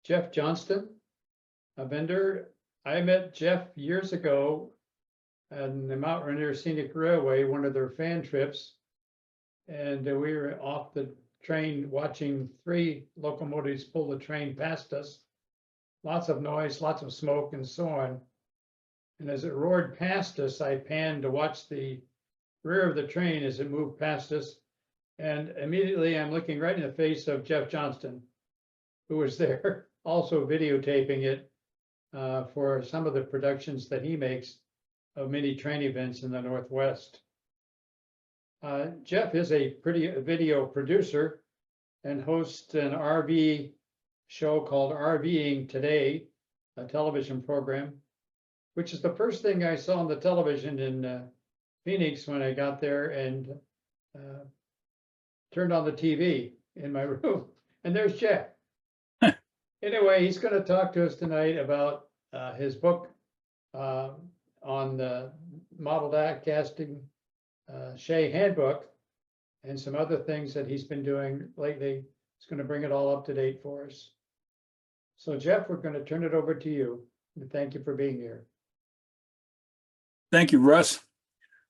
Jeff Johnston, a vendor. I met Jeff years ago on the Mount Rainier Scenic Railway, one of their fan trips. And we were off the train watching 3 locomotives pull the train past us. Lots of noise, lots of smoke and so on. And as it roared past us, I panned to watch the rear of the train as it moved past us. And immediately I'm looking right in the face of Jeff Johnston, who was there also videotaping it for some of the productions that he makes of mini train events in the Northwest. Jeff is a video producer and hosts an RV show called RVing Today, a television program, which is the first thing I saw on the television in Phoenix when I got there and turned on the TV in my room. And there's Jeff. Anyway, he's going to talk to us tonight about his book on the modeled act casting, Shay Handbook, and some other things that he's been doing lately. He's going to bring it all up to date for us. So Jeff, we're going to turn it over to you. And thank you for being here. Thank you, Russ.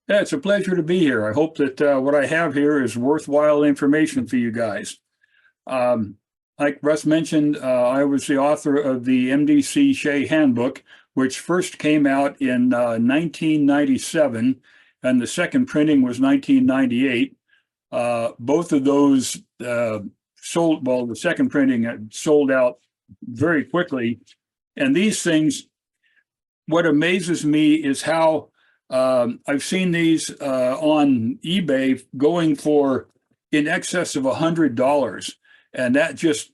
Yeah, it's a pleasure to be here. I hope that what I have here is worthwhile information for you guys. Like Russ mentioned, I was the author of the MDC Shay Handbook, which first came out in 1997, and the second printing was 1998. Both of those sold, well, the second printing had sold out very quickly. And these things, what amazes me is how I've seen these on eBay going for in excess of $100. And that just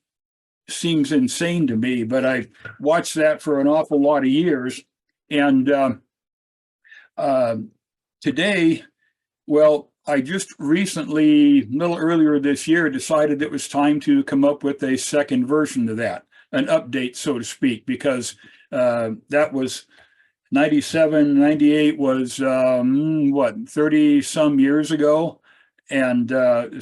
seems insane to me, but I watched that for an awful lot of years. And today, well, I just recently, a little earlier this year, decided it was time to come up with a second version of that, an update, so to speak, because that was 97, 98 was, what, 30 some years ago. And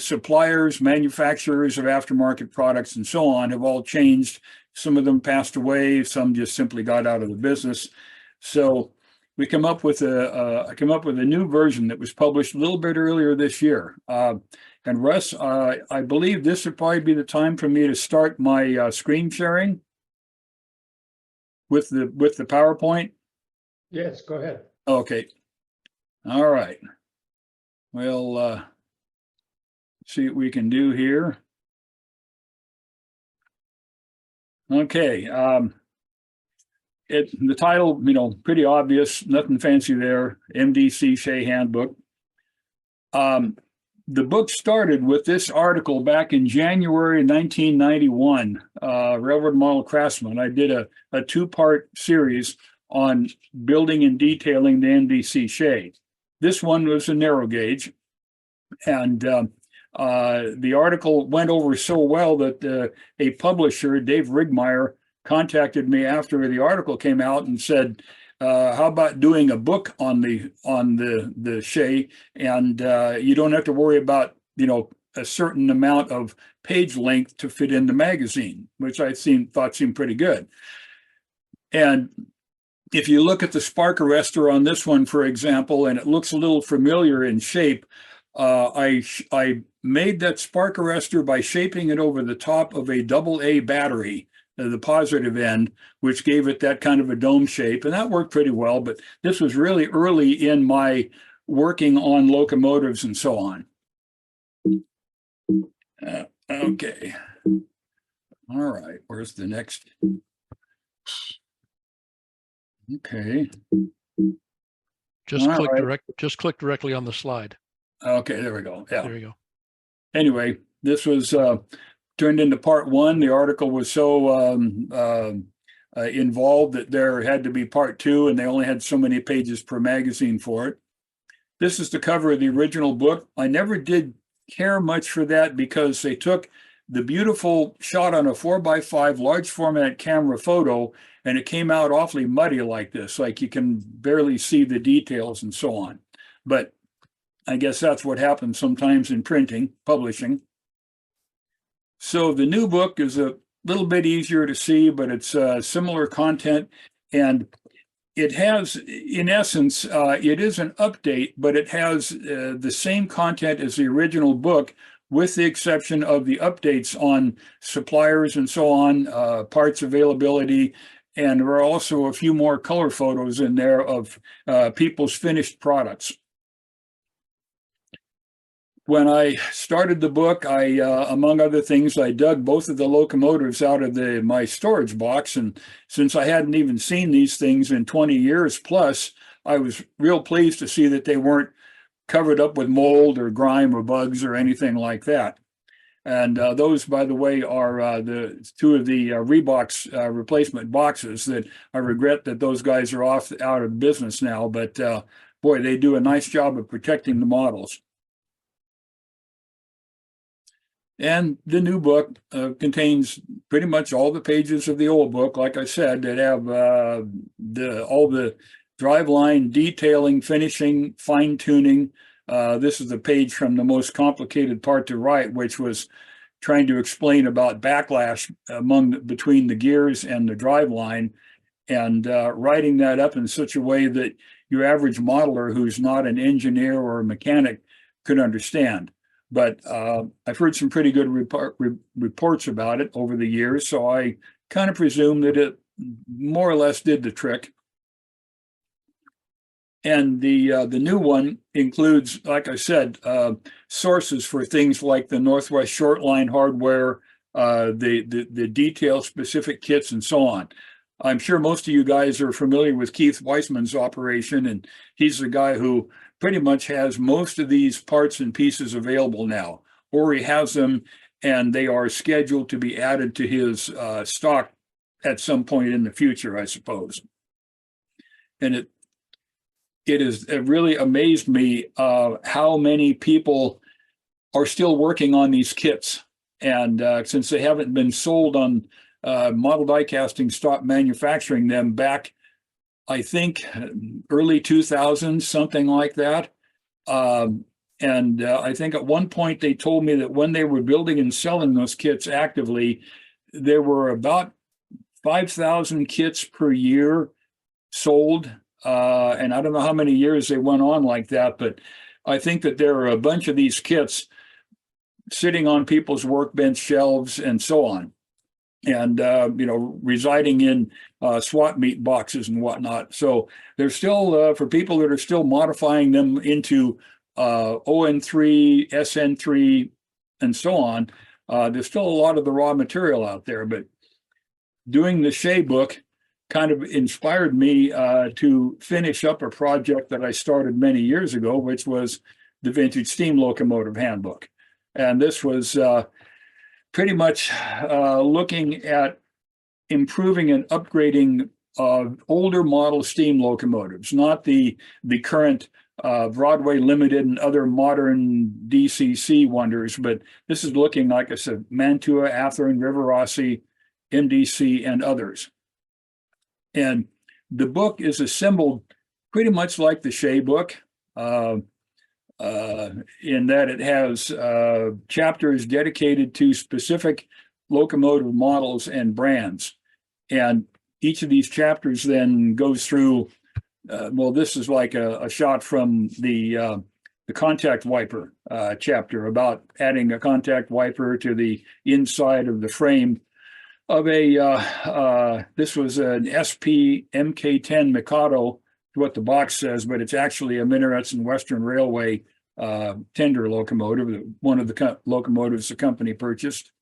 suppliers, manufacturers of aftermarket products and so on have all changed. Some of them passed away, some just simply got out of the business. So we come up with I come up with a new version that was published a little bit earlier this year. And Russ, I believe this would probably be the time for me to start my screen sharing with the PowerPoint. Yes, go ahead. Okay. All right. Well, see what we can do here. Okay. The title, pretty obvious, nothing fancy there. MDC Shay Handbook. The book started with this article back in January 1991, Railroad Model Craftsman. I did a 2-part series on building and detailing the MDC Shay. This one was a narrow gauge, and the article went over so well that a publisher, Dave Rigmeyer, contacted me after the article came out and said, how about doing a book on the Shay, and you don't have to worry about a certain amount of page length to fit in the magazine, which I thought seemed pretty good. And if you look at the spark arrestor on this one, for example, and it looks a little familiar in shape, I made that spark arrestor by shaping it over the top of a AA battery, the positive end, which gave it that kind of a dome shape, and that worked pretty well. But this was really early in my working on locomotives and so on. Okay. All right, where's the next? Okay. Just click directly on the slide. Okay, there we go. Yeah. There you go. Anyway, this was turned into part 1. The article was so involved that there had to be part 2, and they only had so many pages per magazine for it. This is the cover of the original book. I never did care much for that because they took the beautiful shot on a 4x5 large format camera photo, and it came out awfully muddy like this, like you can barely see the details and so on. But I guess that's what happens sometimes in printing, publishing. So the new book is little bit easier to see, but it's similar content. And it has, in essence, it is an update, but it has the same content as the original book, with the exception of the updates on suppliers and so on, parts availability. And there are also a few more color photos in there of people's finished products. When I started the book, I, among other things, I dug both of the locomotives out of my storage box. And since I hadn't even seen these things in 20 years plus, I was real pleased to see that they weren't covered up with mold or grime or bugs or anything like that. And those, by the way, are the two of the Reeboks replacement boxes that I regret that those guys are out of business now. But boy, they do a nice job of protecting the models. And the new book contains pretty much all the pages of the old book, like I said, that have all the driveline detailing, finishing, fine-tuning. This is the page from the most complicated part to write, which was trying to explain about backlash between the gears and the driveline, and writing that up in such a way that your average modeler who's not an engineer or a mechanic could understand. But I've heard some pretty good reports about it over the years, so I kind of presume that it more or less did the trick. And the new one includes, like I said, sources for things like the Northwest Shortline hardware, the detail-specific kits, and so on. I'm sure most of you guys are familiar with Keith Weissman's operation, and he's the guy who pretty much has most of these parts and pieces available now, or he has them and they are scheduled to be added to his stock at some point in the future, I suppose. And it has really amazed me how many people are still working on these kits. And since they haven't been sold on model die casting, stopped manufacturing them back, I think, early 2000s, something like that. And I think at one point they told me that when they were building and selling those kits actively, there were about 5,000 kits per year sold. And I don't know how many years they went on like that, but I think that there are a bunch of these kits sitting on people's workbench shelves and so on. And, residing in swap meet boxes and whatnot. So there's still, for people that are still modifying them into ON3, SN3, and so on, there's still a lot of the raw material out there. But doing the Shay book kind of inspired me to finish up a project that I started many years ago, which was the Vintage Steam Locomotive Handbook. And this was pretty much looking at improving and upgrading older model steam locomotives, not the current Broadway Limited and other modern DCC wonders, but this is looking, like I said, Mantua, Athearn, Rivarossi, MDC, and others. And the book is assembled pretty much like the Shay book, in that it has chapters dedicated to specific locomotive models and brands. And each of these chapters then goes through, well, this is like a shot from the contact wiper chapter about adding a contact wiper to the inside of the frame of this was an SP MK10 Mikado, what the box says, but it's actually a Minarets and Western Railway tender locomotive, one of the locomotives the company purchased.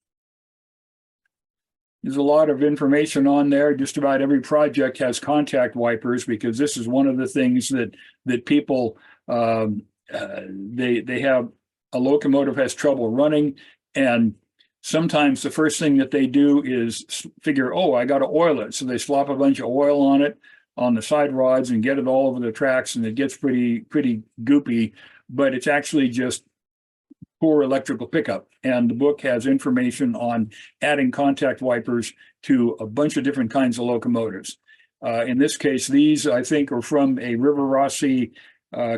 There's a lot of information on there. Just about every project has contact wipers, because this is one of the things that people they have a locomotive has trouble running, and sometimes the first thing that they do is figure, oh, I got to oil it. So they slop a bunch of oil on it, on the side rods, and get it all over the tracks, and it gets pretty goopy, but it's actually just poor electrical pickup. And the book has information on adding contact wipers to a bunch of different kinds of locomotives. In this case, these, I think, are from a Rivarossi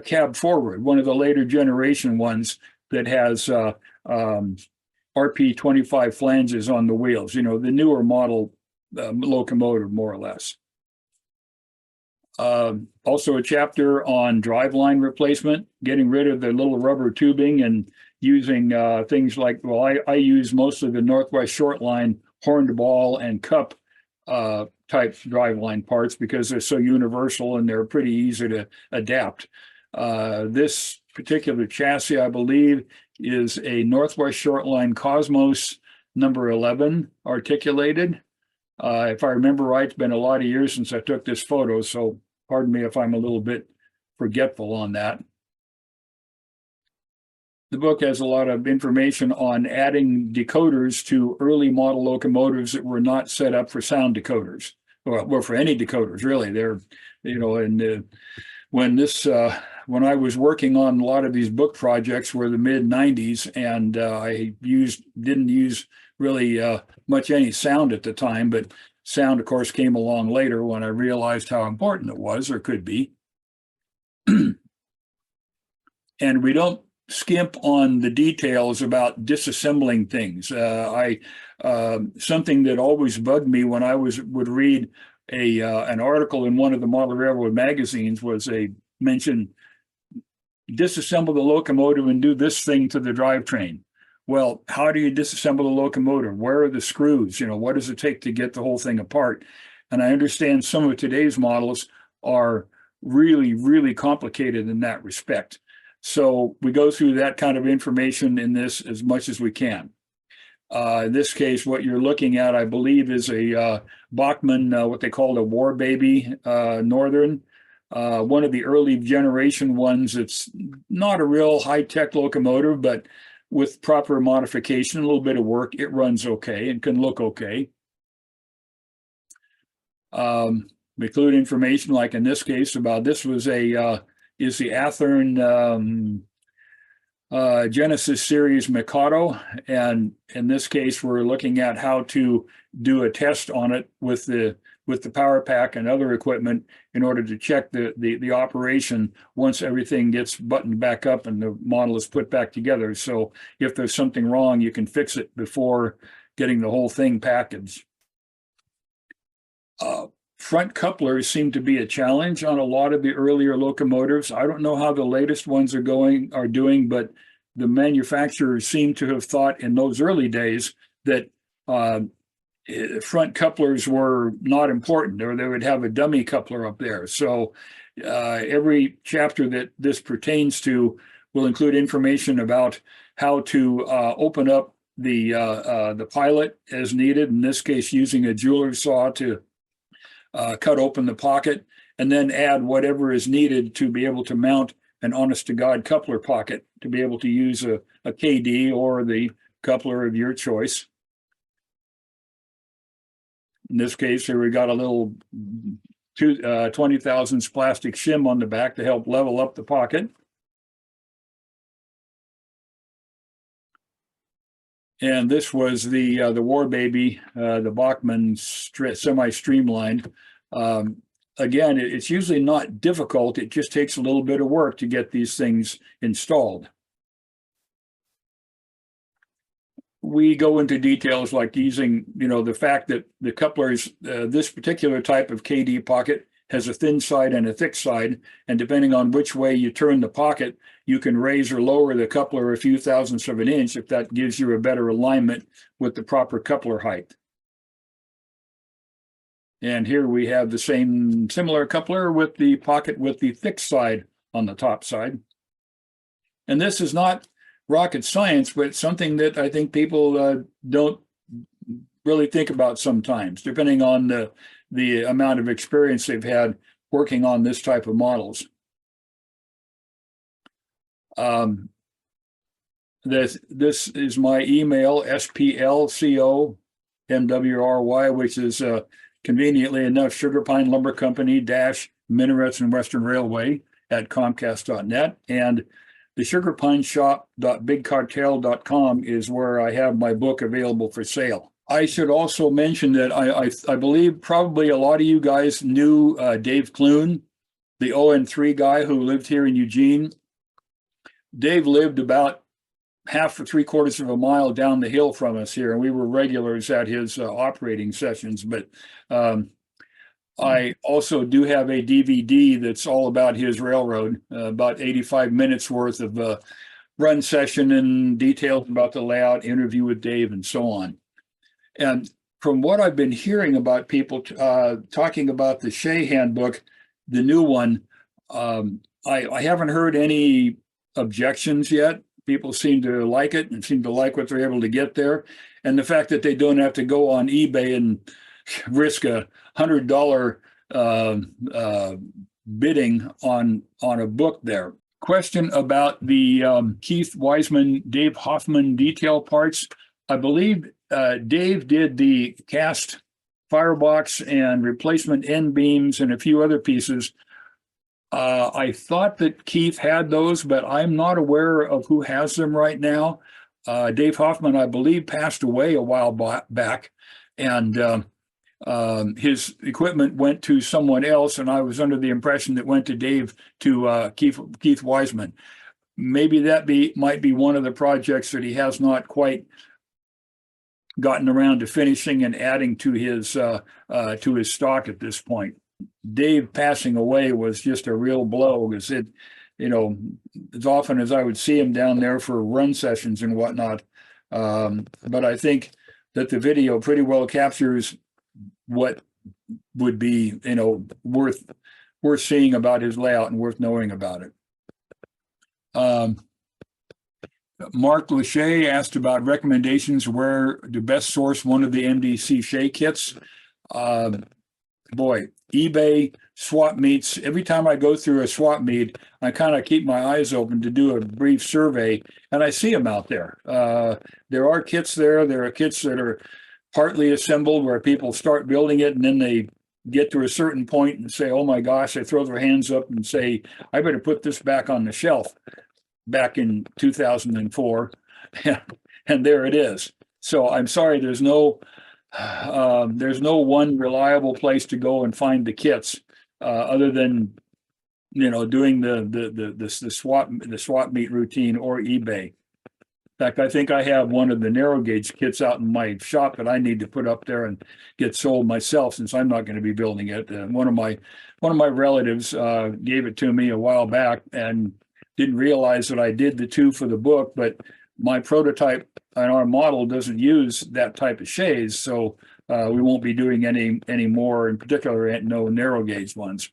cab forward, one of the later generation ones that has RP25 flanges on the wheels, the newer model locomotive, more or less. Also a chapter on driveline replacement, getting rid of the little rubber tubing and using things like, well, I use mostly the Northwest Shortline horned ball and cup type driveline parts because they're so universal and they're pretty easy to adapt. This particular chassis, I believe, is a Northwest Shortline Cosmos number 11 articulated. If I remember right, it's been a lot of years since I took this photo, so pardon me if I'm a little bit forgetful on that. The book has a lot of information on adding decoders to early model locomotives that were not set up for sound decoders, or for any decoders, really. They're, and when I was working on a lot of these book projects were the mid-90s, and I didn't use really much any sound at the time, but sound, of course, came along later when I realized how important it was, or could be. And we don't skimp on the details about disassembling things. Something that always bugged me when I would read an article in one of the model railroad magazines was a mention, disassemble the locomotive and do this thing to the drivetrain. Well, how do you disassemble the locomotive? Where are the screws? What does it take to get the whole thing apart? And I understand some of today's models are really, really complicated in that respect. So we go through that kind of information in this as much as we can. In this case, what you're looking at, I believe, is a Bachmann, what they called a War Baby Northern. One of the early generation ones. It's not a real high-tech locomotive, but with proper modification, a little bit of work, it runs okay and can look okay. We include information, like in this case, about this was is the Athearn Genesis Series Mikado, and in this case, we're looking at how to do a test on it with the power pack and other equipment in order to check the operation once everything gets buttoned back up and the model is put back together. So if there's something wrong, you can fix it before getting the whole thing packaged. Front couplers seem to be a challenge on a lot of the earlier locomotives. I don't know how the latest ones are doing, but the manufacturers seem to have thought in those early days that front couplers were not important, or they would have a dummy coupler up there. So every chapter that this pertains to will include information about how to open up the pilot as needed, in this case using a jeweler's saw to cut open the pocket, and then add whatever is needed to be able to mount an honest-to-God coupler pocket to be able to use a KD or the coupler of your choice. In this case, here we got a little 20 thousandths plastic shim on the back to help level up the pocket. And this was the War Baby, the Bachmann semi-streamlined. Again, it's usually not difficult. It just takes a little bit of work to get these things installed. We go into details like using, the fact that the couplers, this particular type of KD pocket has a thin side and a thick side, and depending on which way you turn the pocket, you can raise or lower the coupler a few thousandths of an inch if that gives you a better alignment with the proper coupler height. And here we have the similar coupler with the pocket with the thick side on the top side. And this is not rocket science, but something that I think people don't really think about sometimes, depending on the amount of experience they've had working on this type of models. This is my email, SPLCOMWRY, which is conveniently enough Sugar Pine Lumber Company - Minarets and Western Railway at Comcast.net. And the sugarpineshop.bigcartel.com is where I have my book available for sale. I should also mention that I believe probably a lot of you guys knew Dave Clune, the ON3 guy who lived here in Eugene. Dave lived about half or 3/4 of a mile down the hill from us here, and we were regulars at his operating sessions. But I also do have a DVD that's all about his railroad, about 85 minutes worth of run session and details about the layout, interview with Dave, and so on. And from what I've been hearing about people talking about the Shay Handbook, the new one, I haven't heard any objections yet. People seem to like it and seem to like what they're able to get there. And the fact that they don't have to go on eBay and risk $100 bidding on a book there. Question about the Keith Wiseman, Dave Hoffman detail parts. I believe Dave did the cast firebox and replacement end beams and a few other pieces. I thought that Keith had those, but I'm not aware of who has them right now. Dave Hoffman, I believe, passed away a while back, and his equipment went to someone else, and I was under the impression it went to Keith Wiseman. Maybe that might be one of the projects that he has not quite gotten around to finishing and adding to his stock at this point. Dave passing away was just a real blow, because it, as often as I would see him down there for run sessions and whatnot. But I think that the video pretty well captures what would be, worth seeing about his layout and worth knowing about it. Mark Lachey asked about recommendations where to best source one of the MDC Shay kits. Boy, eBay, swap meets. Every time I go through a swap meet, I kind of keep my eyes open to do a brief survey, and I see them out there. There are kits there. There are kits that are partly assembled where people start building it, and then they get to a certain point and say, oh my gosh, they throw their hands up and say, I better put this back on the shelf. Back in 2004, and there it is. So I'm sorry, there's no one reliable place to go and find the kits, other than doing the swap meet routine or eBay. In fact, I think I have one of the narrow gauge kits out in my shop that I need to put up there and get sold myself, since I'm not going to be building it. One of my relatives gave it to me a while back, and didn't realize that I did the two for the book, but my prototype and our model doesn't use that type of shays, so we won't be doing any more, in particular, no narrow gauge ones.